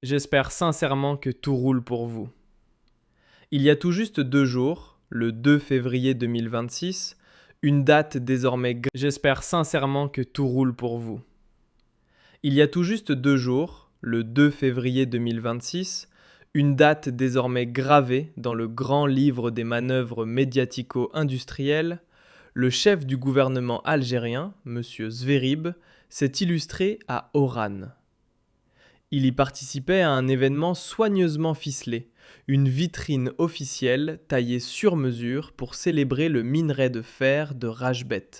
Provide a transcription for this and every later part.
J'espère sincèrement que tout roule pour vous. Il y a tout juste 2 jours, le 2 février 2026, une date désormais. J'espère sincèrement que tout roule pour vous. Il y a tout juste 2 jours, le 2 février 2026, une date désormais gravée dans le grand livre des manœuvres médiatico-industrielles, le chef du gouvernement algérien, M. Zverib, s'est illustré à Oran. Il y participait à un événement soigneusement ficelé, une vitrine officielle taillée sur mesure pour célébrer le minerai de fer de Rajbet,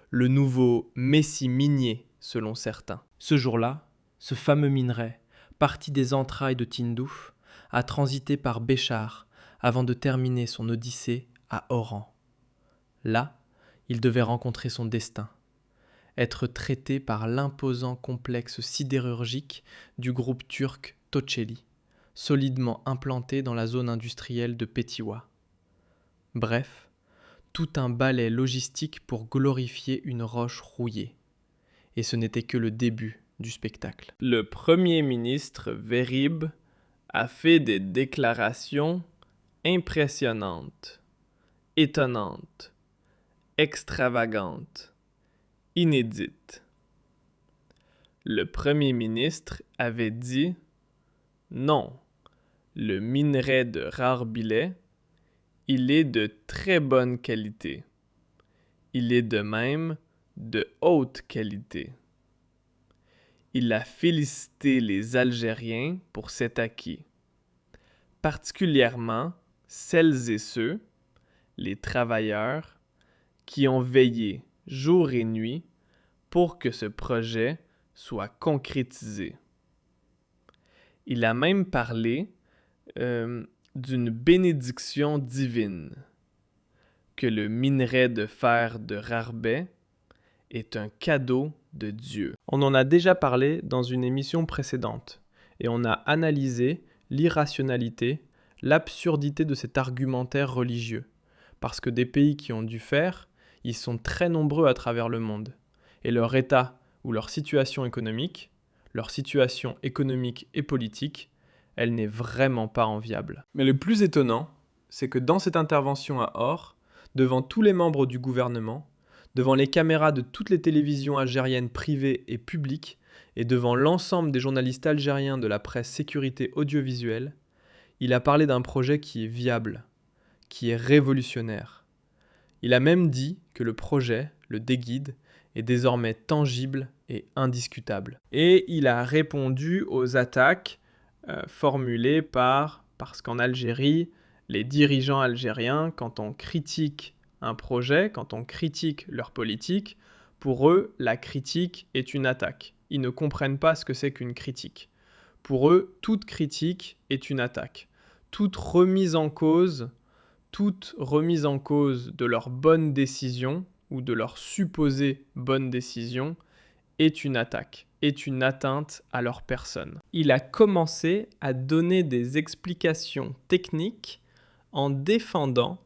le nouveau messie minier selon certains. Ce jour-là, ce fameux minerai, parti des entrailles de Tindouf, a transité par Béchar avant de terminer son odyssée à Oran. Là, il devait rencontrer son destin. Être traité par l'imposant complexe sidérurgique du groupe turc Tocheli, solidement implanté dans la zone industrielle de Petiwa. Bref, tout un ballet logistique pour glorifier une roche rouillée. Et ce n'était que le début du spectacle. Le Premier ministre Zverib a fait des déclarations impressionnantes, étonnantes, extravagantes, inédite. Le Premier ministre avait dit « Non, le minerai de Rarbillet, il est de très bonne qualité. Il est de même de haute qualité. » Il a félicité les Algériens pour cet acquis, particulièrement celles et ceux, les travailleurs, qui ont veillé jour et nuit pour que ce projet soit concrétisé. Il a même parlé d'une bénédiction divine, que le minerai de fer de Rarbet est un cadeau de Dieu. On en a déjà parlé dans une émission précédente, et on a analysé l'irrationalité, l'absurdité de cet argumentaire religieux, parce que des pays qui ont du fer, ils sont très nombreux à travers le monde. Et leur état ou leur situation économique et politique, elle n'est vraiment pas enviable. Mais le plus étonnant, c'est que dans cette intervention à Or, devant tous les membres du gouvernement, devant les caméras de toutes les télévisions algériennes privées et publiques, et devant l'ensemble des journalistes algériens de la presse sécurité audiovisuelle, il a parlé d'un projet qui est viable, qui est révolutionnaire. Il a même dit que le projet, le Déguide, est désormais tangible et indiscutable. Et il a répondu aux attaques formulées parce qu'en Algérie, les dirigeants algériens, quand on critique un projet, quand on critique leur politique, pour eux, la critique est une attaque. Ils ne comprennent pas ce que c'est qu'une critique. Pour eux, toute critique est une attaque. Toute remise en cause de leur bonne décision ou de leur supposée bonne décision est une attaque, est une atteinte à leur personne. Il a commencé à donner des explications techniques en défendant,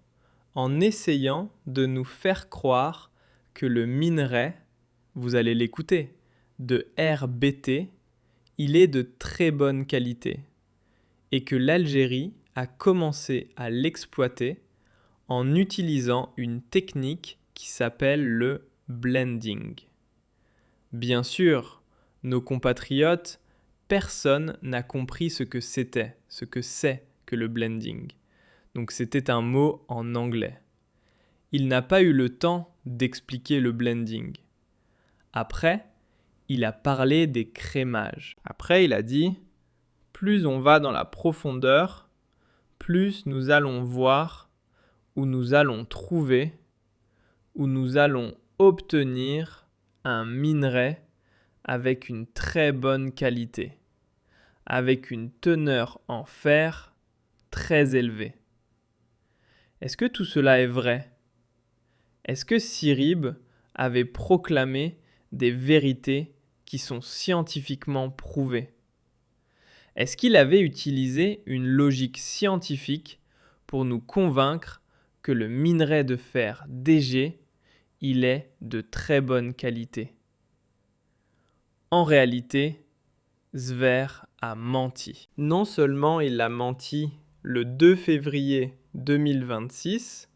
en essayant de nous faire croire que le minerai, vous allez l'écouter, de RBT, il est de très bonne qualité et que l'Algérie a commencé à l'exploiter en utilisant une technique qui s'appelle le blending. Bien sûr, nos compatriotes, personne n'a compris ce que c'est que le blending. Donc c'était un mot en anglais. Il n'a pas eu le temps d'expliquer le blending. Après, il a parlé des crémages. Après, il a dit « Plus on va dans la profondeur, plus nous allons voir, où nous allons trouver, où nous allons obtenir un minerai avec une très bonne qualité, avec une teneur en fer très élevée. » Est-ce que tout cela est vrai ? Est-ce que Zverib avait proclamé des vérités qui sont scientifiquement prouvées ? Est-ce qu'il avait utilisé une logique scientifique pour nous convaincre que le minerai de fer DG, il est de très bonne qualité ? En réalité, Zver a menti. Non seulement il a menti le 2 février 2026,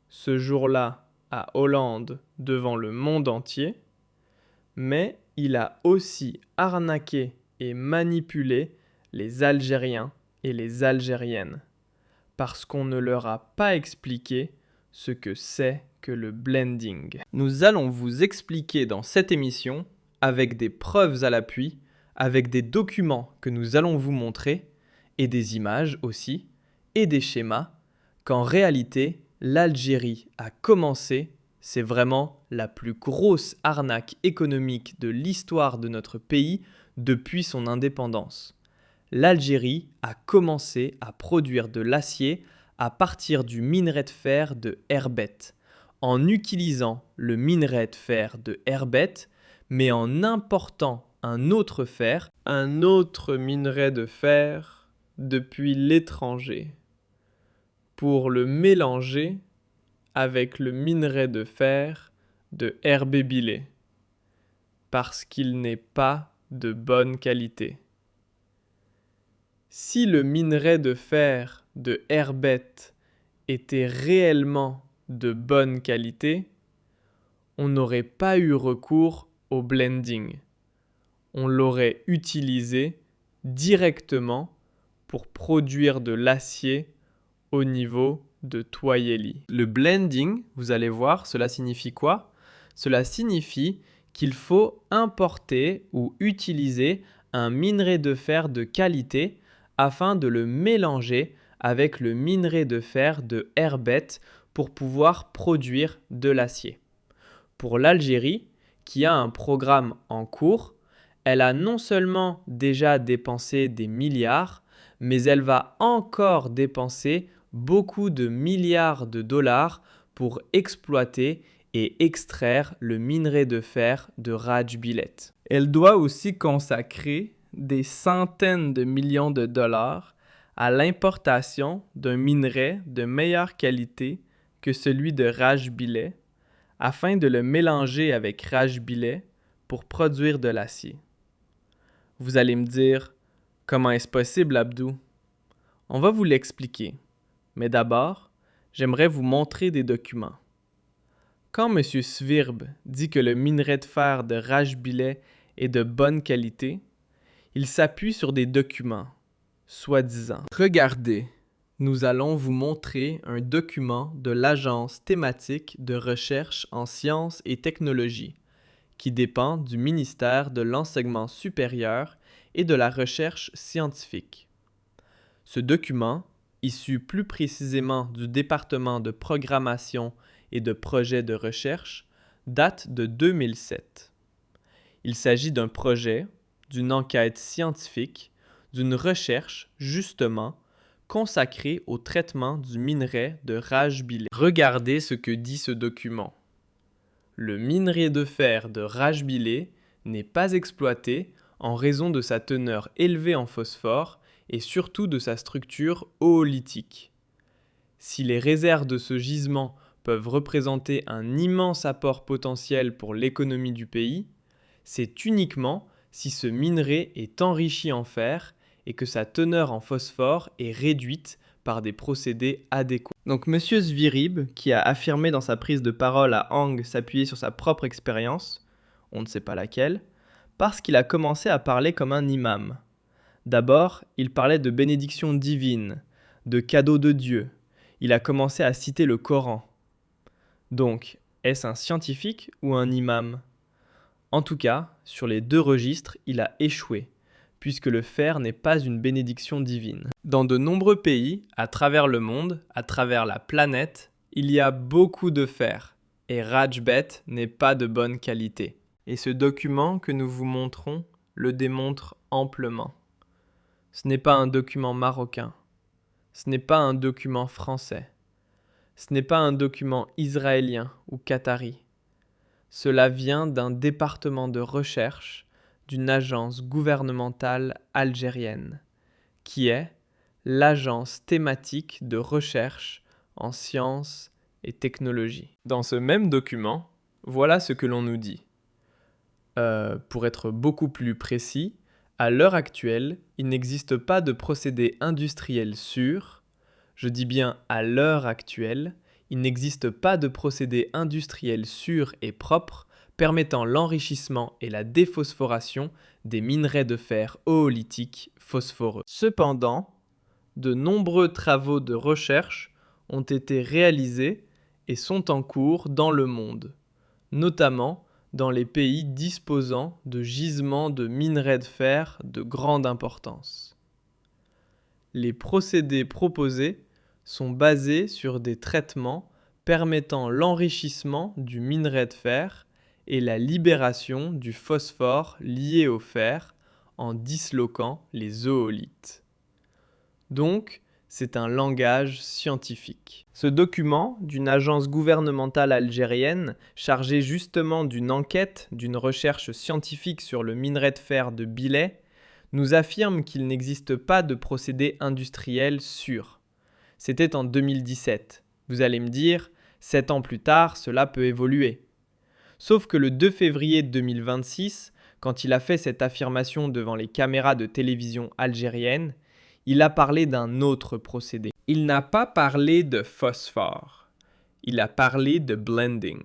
ce jour-là à Hollande devant le monde entier, mais il a aussi arnaqué et manipulé les Algériens et les Algériennes, parce qu'on ne leur a pas expliqué ce que c'est que le blending. Nous allons vous expliquer dans cette émission, avec des preuves à l'appui, avec des documents que nous allons vous montrer, et des images aussi, et des schémas, qu'en réalité, l'Algérie a commencé, c'est vraiment la plus grosse arnaque économique de l'histoire de notre pays depuis son indépendance. L'Algérie a commencé à produire de l'acier à partir du minerai de fer de Herbet, en utilisant le minerai de fer de Herbet, mais en important un autre minerai de fer depuis l'étranger, pour le mélanger avec le minerai de fer de Herbé-Bilé, parce qu'il n'est pas de bonne qualité. Si le minerai de fer de Herbet était réellement de bonne qualité, on n'aurait pas eu recours au blending. On l'aurait utilisé directement pour produire de l'acier au niveau de Toyeli. Le blending, vous allez voir, cela signifie quoi? Cela signifie qu'il faut importer ou utiliser un minerai de fer de qualité afin de le mélanger avec le minerai de fer de Herbet pour pouvoir produire de l'acier. Pour l'Algérie, qui a un programme en cours, elle a non seulement déjà dépensé des milliards, mais elle va encore dépenser beaucoup de milliards de dollars pour exploiter et extraire le minerai de fer de Rajbilet. Elle doit aussi consacrer des centaines de millions de dollars à l'importation d'un minerai de meilleure qualité que celui de Rajbilet, afin de le mélanger avec Rajbilet pour produire de l'acier. Vous allez me dire, comment est-ce possible, Abdou? On va vous l'expliquer. Mais d'abord, j'aimerais vous montrer des documents. Quand M. Svirb dit que le minerai de fer de Rajbilet est de bonne qualité, il s'appuie sur des documents, soi-disant. Regardez, nous allons vous montrer un document de l'Agence thématique de recherche en sciences et technologies, qui dépend du ministère de l'Enseignement supérieur et de la recherche scientifique. Ce document, issu plus précisément du département de programmation et de projets de recherche, date de 2007. Il s'agit d'un projet, d'une enquête scientifique, d'une recherche, justement, consacrée au traitement du minerai de Rajbilet. Regardez ce que dit ce document. Le minerai de fer de Rajbilet n'est pas exploité en raison de sa teneur élevée en phosphore et surtout de sa structure oolithique. Si les réserves de ce gisement peuvent représenter un immense apport potentiel pour l'économie du pays, c'est uniquement si ce minerai est enrichi en fer et que sa teneur en phosphore est réduite par des procédés adéquats. Donc M. Svirib, qui a affirmé dans sa prise de parole à Hang s'appuyer sur sa propre expérience, on ne sait pas laquelle, parce qu'il a commencé à parler comme un imam. D'abord, il parlait de bénédiction divine, de cadeau de Dieu. Il a commencé à citer le Coran. Donc, est-ce un scientifique ou un imam? En tout cas, sur les deux registres, il a échoué, puisque le fer n'est pas une bénédiction divine. Dans de nombreux pays, à travers le monde, à travers la planète, il y a beaucoup de fer, et Rajbet n'est pas de bonne qualité. Et ce document que nous vous montrons le démontre amplement. Ce n'est pas un document marocain, ce n'est pas un document français, ce n'est pas un document israélien ou qatari. Cela vient d'un département de recherche d'une agence gouvernementale algérienne, qui est l'Agence thématique de recherche en sciences et technologies. Dans ce même document, voilà ce que l'on nous dit. Pour être beaucoup plus précis, À l'heure actuelle, il n'existe pas de procédé industriel sûr. Je dis bien à l'heure actuelle, il n'existe pas de procédé industriel sûr et propre permettant l'enrichissement et la déphosphoration des minerais de fer oolithiques phosphoreux. Cependant, de nombreux travaux de recherche ont été réalisés et sont en cours dans le monde, notamment dans les pays disposant de gisements de minerais de fer de grande importance. Les procédés proposés sont basés sur des traitements permettant l'enrichissement du minerai de fer et la libération du phosphore lié au fer en disloquant les oolithes. Donc, c'est un langage scientifique. Ce document d'une agence gouvernementale algérienne chargée justement d'une enquête, d'une recherche scientifique sur le minerai de fer de Billet, nous affirme qu'il n'existe pas de procédé industriel sûr. C'était en 2017. Vous allez me dire, 7 ans plus tard, cela peut évoluer. Sauf que le 2 février 2026, quand il a fait cette affirmation devant les caméras de télévision algériennes, il a parlé d'un autre procédé. Il n'a pas parlé de phosphore. Il a parlé de blending.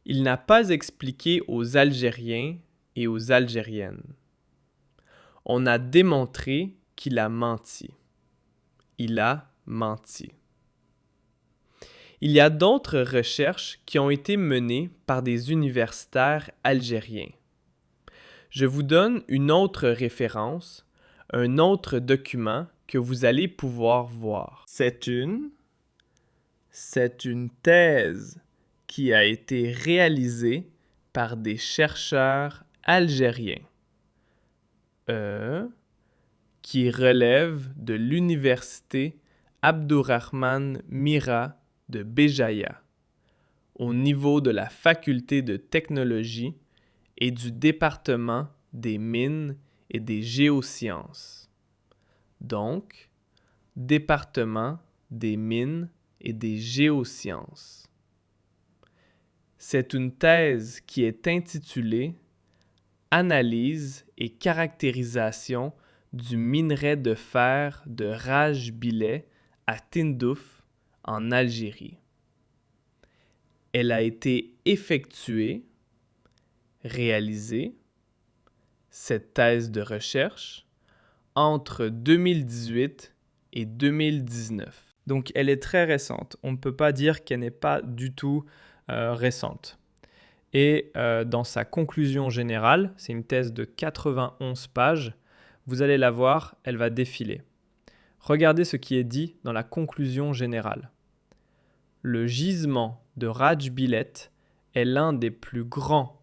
Il n'a pas expliqué aux Algériens et aux Algériennes. On a démontré qu'il a menti. Il a menti. Il y a d'autres recherches qui ont été menées par des universitaires algériens. Je vous donne une autre référence, un autre document que vous allez pouvoir voir. C'est une thèse qui a été réalisée par des chercheurs algériens qui relèvent de l'université Abdourahmane Mira de Béjaïa, au niveau de la faculté de technologie et du département des mines et des géosciences. Donc, département des mines et des géosciences. C'est une thèse qui est intitulée Analyse et caractérisation du minerai de fer de Raj Billet à Tindouf, en Algérie. Elle a été effectuée, réalisée, cette thèse de recherche, entre 2018 et 2019. Donc elle est très récente. On ne peut pas dire qu'elle n'est pas du tout récente. Et dans sa conclusion générale, c'est une thèse de 91 pages, vous allez la voir, elle va défiler. Regardez ce qui est dit dans la conclusion générale. Le gisement de Raj Billet est l'un des plus grandes,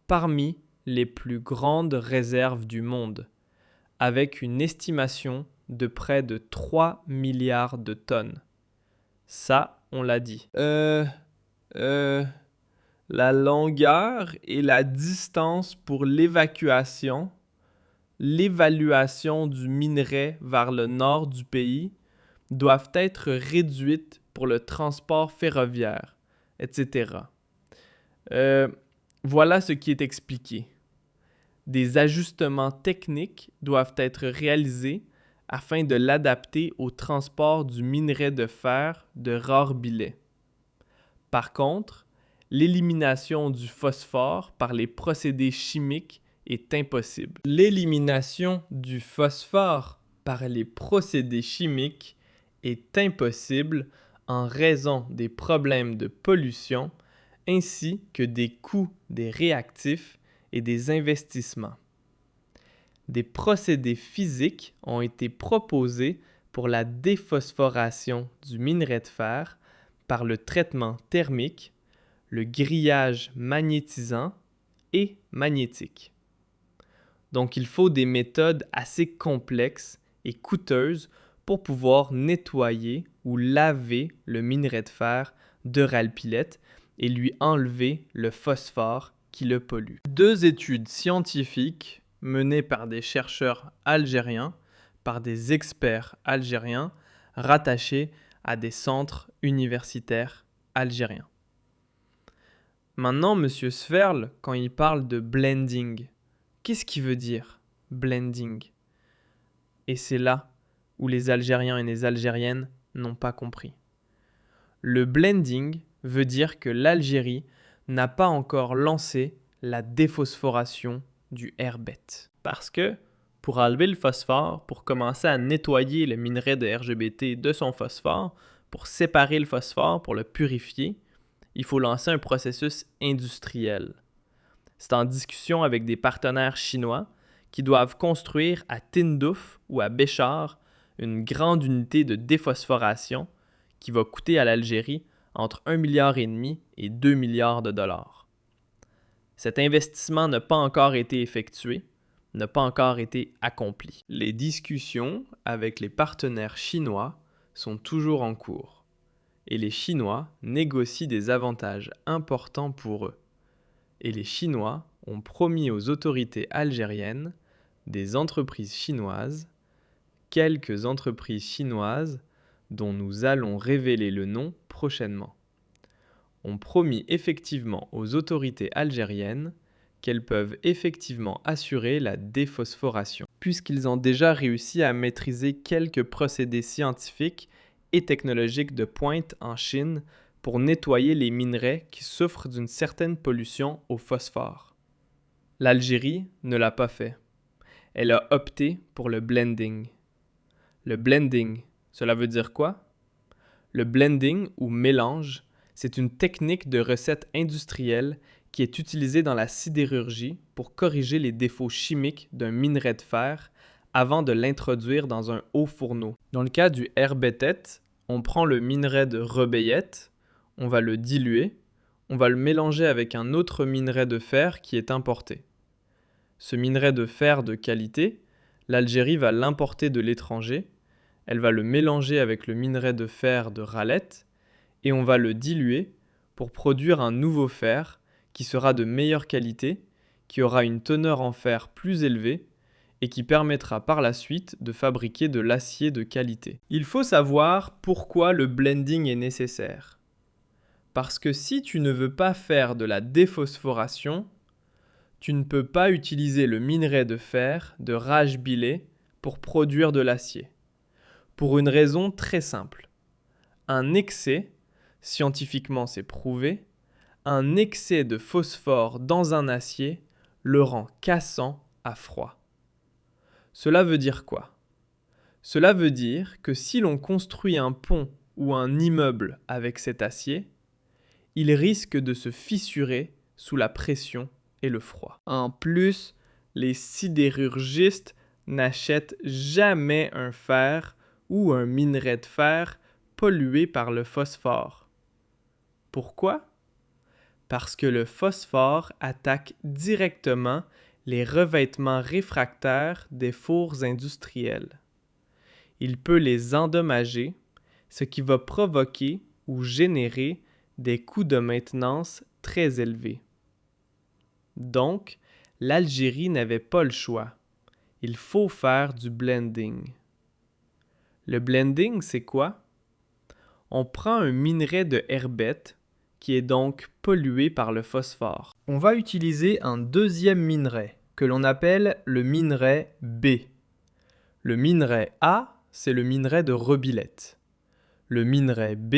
parmi les plus grandes réserves du monde, avec une estimation de près de 3 milliards de tonnes. Ça, on l'a dit. La longueur et la distance pour l'évaluation du minerai vers le nord du pays doivent être réduites pour le transport ferroviaire, etc. Voilà ce qui est expliqué. Des ajustements techniques doivent être réalisés afin de l'adapter au transport du minerai de fer de Raj Billet. Par contre, l'élimination du phosphore par les procédés chimiques est impossible. L'élimination du phosphore par les procédés chimiques est impossible en raison des problèmes de pollution ainsi que des coûts des réactifs et des investissements. Des procédés physiques ont été proposés pour la déphosphoration du minerai de fer par le traitement thermique, le grillage magnétisant et magnétique. Donc il faut des méthodes assez complexes et coûteuses pour pouvoir nettoyer ou laver le minerai de fer de Raj Billet et lui enlever le phosphore qui le pollue. 2 études scientifiques menées par des chercheurs algériens, par des experts algériens rattachés à des centres universitaires algérien. Maintenant, M. Sverl, quand il parle de blending, qu'est-ce qu'il veut dire, blending? Et c'est là où les Algériens et les Algériennes n'ont pas compris. Le blending veut dire que l'Algérie n'a pas encore lancé la déphosphoration du herbette. Parce que pour enlever le phosphore, pour commencer à nettoyer le minerai de RGBT de son phosphore, pour séparer le phosphore, pour le purifier, il faut lancer un processus industriel. C'est en discussion avec des partenaires chinois qui doivent construire à Tindouf ou à Béchar une grande unité de déphosphoration qui va coûter à l'Algérie entre 1,5 milliard et 2 milliards de dollars. Cet investissement n'a pas encore été effectué, n'a pas encore été accompli. Les discussions avec les partenaires chinois sont toujours en cours et les Chinois négocient des avantages importants pour eux. Et les Chinois ont promis aux autorités algériennes des entreprises chinoises, quelques entreprises chinoises dont nous allons révéler le nom prochainement, ont promis effectivement aux autorités algériennes qu'elles peuvent effectivement assurer la déphosphoration, puisqu'ils ont déjà réussi à maîtriser quelques procédés scientifiques et technologiques de pointe en Chine pour nettoyer les minerais qui souffrent d'une certaine pollution au phosphore. L'Algérie ne l'a pas fait. Elle a opté pour le blending. Le blending, cela veut dire quoi? Le blending ou mélange, c'est une technique de recette industrielle qui est utilisée dans la sidérurgie pour corriger les défauts chimiques d'un minerai de fer avant de l'introduire dans un haut fourneau. Dans le cas du herbette, on prend le minerai de rebeyette, on va le diluer, on va le mélanger avec un autre minerai de fer qui est importé. Ce minerai de fer de qualité, l'Algérie va l'importer de l'étranger, elle va le mélanger avec le minerai de fer de Ralette et on va le diluer pour produire un nouveau fer qui sera de meilleure qualité, qui aura une teneur en fer plus élevée et qui permettra par la suite de fabriquer de l'acier de qualité. Il faut savoir pourquoi le blending est nécessaire. Parce que si tu ne veux pas faire de la déphosphoration, tu ne peux pas utiliser le minerai de fer de Rajbillet pour produire de l'acier. Pour une raison très simple. Un excès, scientifiquement c'est prouvé, un excès de phosphore dans un acier le rend cassant à froid. Cela veut dire quoi? Cela veut dire que si l'on construit un pont ou un immeuble avec cet acier, il risque de se fissurer sous la pression et le froid. En plus, les sidérurgistes n'achètent jamais un fer ou un minerai de fer pollué par le phosphore. Pourquoi? Parce que le phosphore attaque directement les revêtements réfractaires des fours industriels. Il peut les endommager, ce qui va provoquer ou générer des coûts de maintenance très élevés. Donc, l'Algérie n'avait pas le choix. Il faut faire du blending. Le blending, c'est quoi? On prend un minerai de herbette qui est donc pollué par le phosphore. On va utiliser un deuxième minerai que l'on appelle le minerai B. Le minerai A, c'est le minerai de Rebillette. Le minerai B,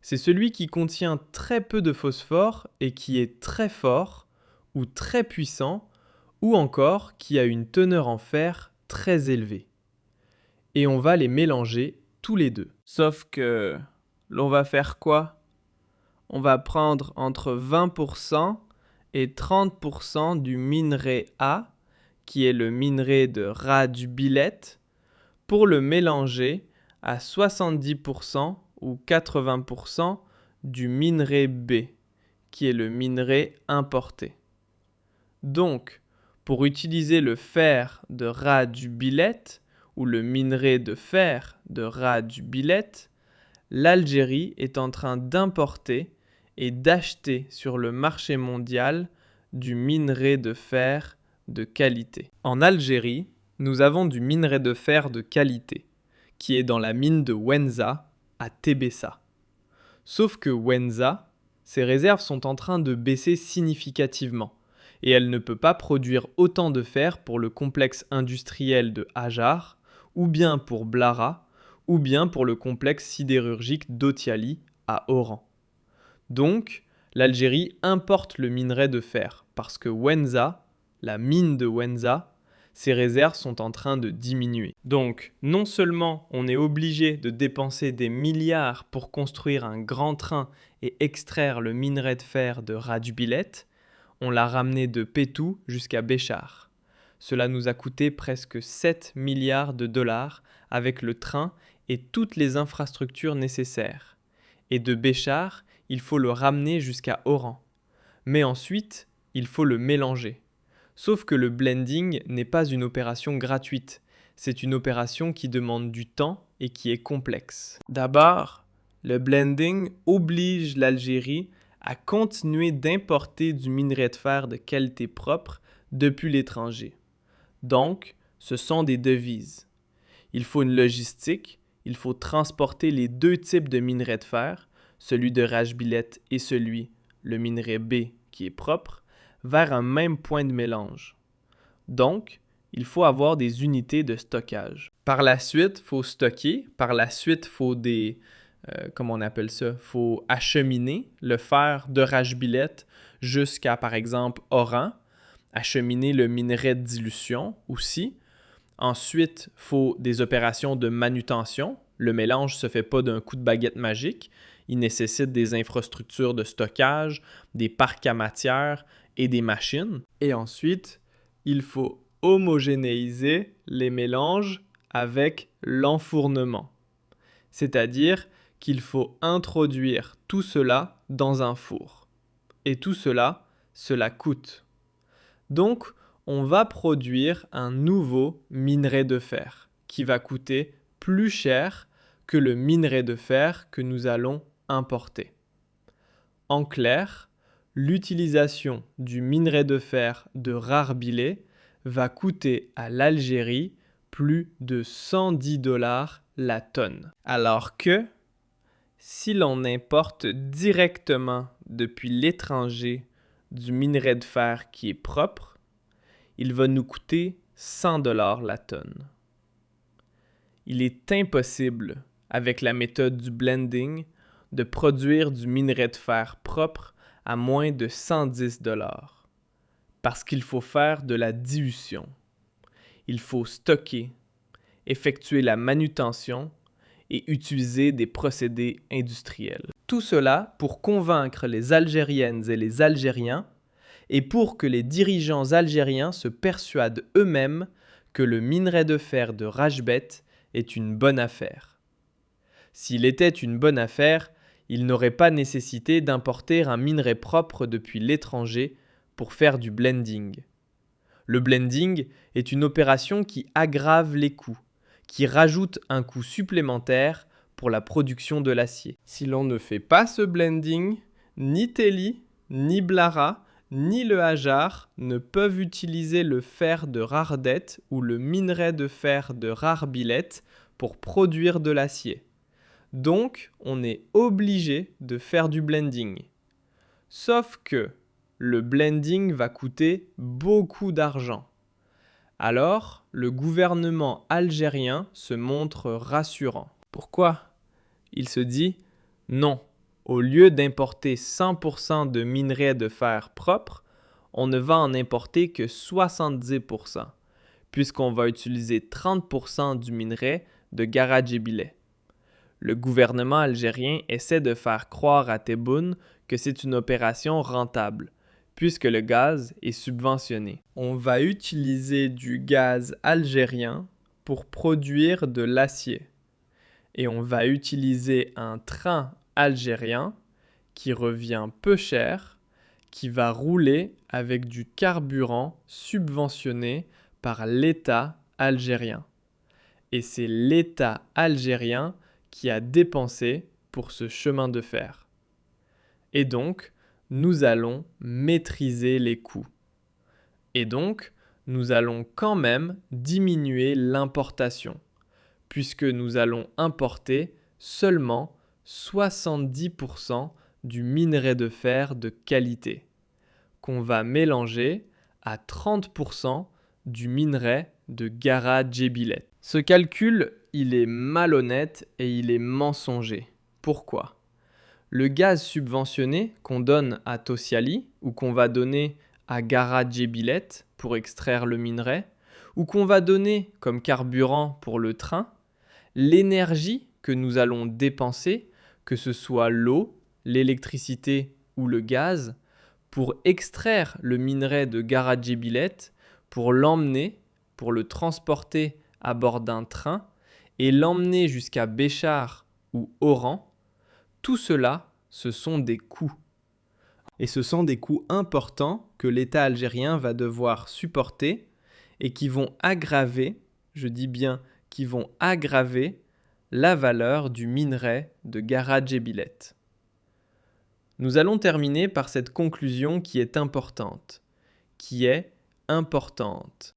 c'est celui qui contient très peu de phosphore et qui est très fort ou très puissant ou encore qui a une teneur en fer très élevée. Et on va les mélanger tous les deux. Sauf que l'on va faire quoi? On va prendre entre 20% et 30% du minerai A, qui est le minerai de Rajbillet, pour le mélanger à 70% ou 80% du minerai B, qui est le minerai importé. Donc, pour utiliser le fer de Rajbillet ou le minerai de fer de Rajbillet, l'Algérie est en train d'importer et d'acheter sur le marché mondial du minerai de fer de qualité. En Algérie, nous avons du minerai de fer de qualité, qui est dans la mine de Wenza à Tébessa. Sauf que Wenza ses réserves sont en train de baisser significativement et elle ne peut pas produire autant de fer pour le complexe industriel de Hajar, ou bien pour Blara, ou bien pour le complexe sidérurgique d'Otiali à Oran. Donc, l'Algérie importe le minerai de fer parce que Wenza, la mine de Wenza, ses réserves sont en train de diminuer. Donc, non seulement on est obligé de dépenser des milliards pour construire un grand train et extraire le minerai de fer de Rajbilet, on l'a ramené de Pétou jusqu'à Béchar. Cela nous a coûté presque 7 milliards de dollars avec le train et toutes les infrastructures nécessaires. Et de Béchar, il faut le ramener jusqu'à Oran. Mais ensuite, il faut le mélanger. Sauf que le blending n'est pas une opération gratuite. C'est une opération qui demande du temps et qui est complexe. D'abord, le blending oblige l'Algérie à continuer d'importer du minerai de fer de qualité propre depuis l'étranger. Donc, ce sont des devises. Il faut une logistique, il faut transporter les deux types de minerai de fer, celui de Rajbilet et celui, le minerai B, qui est propre, vers un même point de mélange. Donc, il faut avoir des unités de stockage. Par la suite, il faut stocker. Par la suite, il faut faut acheminer le fer de Rajbilet jusqu'à, par exemple, Oran. Acheminer le minerai de dilution aussi. Ensuite, il faut des opérations de manutention. Le mélange ne se fait pas d'un coup de baguette magique. Il nécessite des infrastructures de stockage, des parcs à matière et des machines. Et ensuite, il faut homogénéiser les mélanges avec l'enfournement. C'est-à-dire qu'il faut introduire tout cela dans un four. Et tout cela, cela coûte. Donc, on va produire un nouveau minerai de fer qui va coûter plus cher que le minerai de fer que nous allons importer. En clair, l'utilisation du minerai de fer de Rarbilé va coûter à l'Algérie plus de 110 dollars la tonne. Alors que, si l'on importe directement depuis l'étranger du minerai de fer qui est propre, il va nous coûter 100 dollars la tonne. Il est impossible, avec la méthode du blending, de produire du minerai de fer propre à moins de 110 dollars. Parce qu'il faut faire de la dilution. Il faut stocker, effectuer la manutention et utiliser des procédés industriels. Tout cela pour convaincre les Algériennes et les Algériens et pour que les dirigeants algériens se persuadent eux-mêmes que le minerai de fer de Rajbet est une bonne affaire. S'il était une bonne affaire, il n'aurait pas nécessité d'importer un minerai propre depuis l'étranger pour faire du blending. Le blending est une opération qui aggrave les coûts, qui rajoute un coût supplémentaire pour la production de l'acier. Si l'on ne fait pas ce blending, ni Teli, ni Blara, ni le Hajar ne peuvent utiliser le fer de Rardet ou le minerai de fer de Rarbilet pour produire de l'acier. Donc, on est obligé de faire du blending. Sauf que le blending va coûter beaucoup d'argent. Alors, le gouvernement algérien se montre rassurant. Pourquoi ? Il se dit « Non, au lieu d'importer 100% de minerai de fer propre, on ne va en importer que 70%, puisqu'on va utiliser 30% du minerai de Garadjibilet. » Le gouvernement algérien essaie de faire croire à Tebboune que c'est une opération rentable, puisque le gaz est subventionné. On va utiliser du gaz algérien pour produire de l'acier. Et on va utiliser un train algérien qui revient peu cher, qui va rouler avec du carburant subventionné par l'État algérien. Et c'est l'État algérien qui a dépensé pour ce chemin de fer. Et donc, nous allons maîtriser les coûts. Et donc, nous allons quand même diminuer l'importation, puisque nous allons importer seulement 70% du minerai de fer de qualité, qu'on va mélanger à 30% du minerai de Gara-Djebilet. Ce calcul, il est malhonnête et il est mensonger. Pourquoi ? Le gaz subventionné qu'on donne à Tosiali ou qu'on va donner à Gara-Djebilet pour extraire le minerai ou qu'on va donner comme carburant pour le train, l'énergie que nous allons dépenser, que ce soit l'eau, l'électricité ou le gaz, pour extraire le minerai de Gara-Djebilet, pour l'emmener, pour le transporter à bord d'un train et l'emmener jusqu'à Béchar ou Oran, tout cela, ce sont des coûts. Et ce sont des coûts importants que l'État algérien va devoir supporter et qui vont aggraver, je dis bien qui vont aggraver, la valeur du minerai de Gara-Djebilet. Nous allons terminer par cette conclusion qui est importante.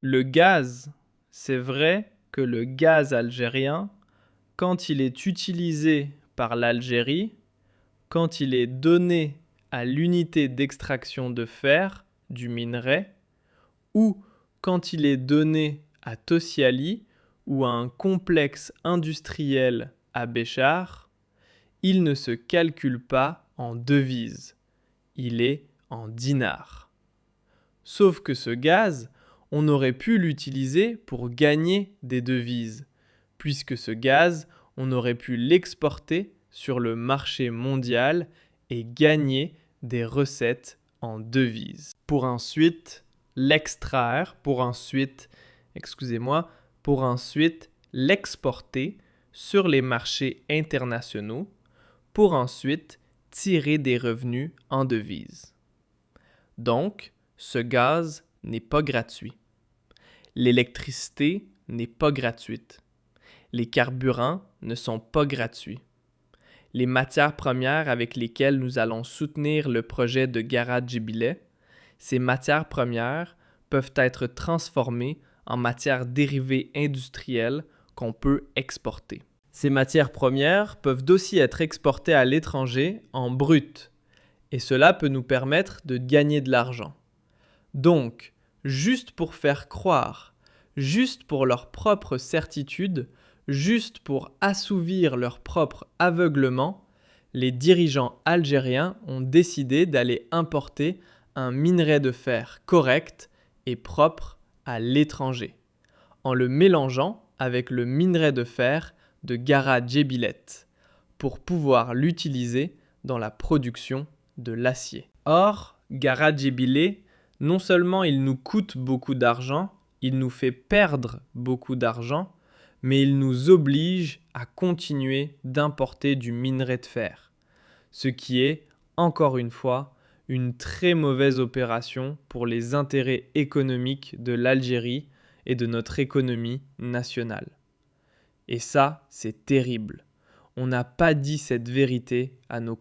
Le gaz, c'est vrai que le gaz algérien, quand il est utilisé par l'Algérie, quand il est donné à l'unité d'extraction de fer du minerai, ou quand il est donné à Tosiali ou à un complexe industriel à Béchar, il ne se calcule pas en devises, il est en dinars. Sauf que ce gaz, on aurait pu l'utiliser pour gagner des devises, puisque ce gaz, on aurait pu l'exporter sur le marché mondial et gagner des recettes en devises. Pour ensuite l'extraire, pour ensuite l'exporter sur les marchés internationaux, pour ensuite tirer des revenus en devises. Donc, ce gaz n'est pas gratuit. L'électricité n'est pas gratuite. Les carburants ne sont pas gratuits. Les matières premières avec lesquelles nous allons soutenir le projet de Gara-Djebilet, ces matières premières peuvent être transformées en matières dérivées industrielles qu'on peut exporter. Ces matières premières peuvent aussi être exportées à l'étranger en brut, et cela peut nous permettre de gagner de l'argent. Donc, juste pour faire croire, juste pour leur propre certitude, juste pour assouvir leur propre aveuglement, les dirigeants algériens ont décidé d'aller importer un minerai de fer correct et propre à l'étranger, en le mélangeant avec le minerai de fer de Gara-Djebilet, pour pouvoir l'utiliser dans la production de l'acier. Or, Gara-Djebilet, non seulement il nous coûte beaucoup d'argent, il nous fait perdre beaucoup d'argent, mais il nous oblige à continuer d'importer du minerai de fer, ce qui est, encore une fois, une très mauvaise opération pour les intérêts économiques de l'Algérie et de notre économie nationale. Et ça, c'est terrible. On n'a pas dit cette vérité à nos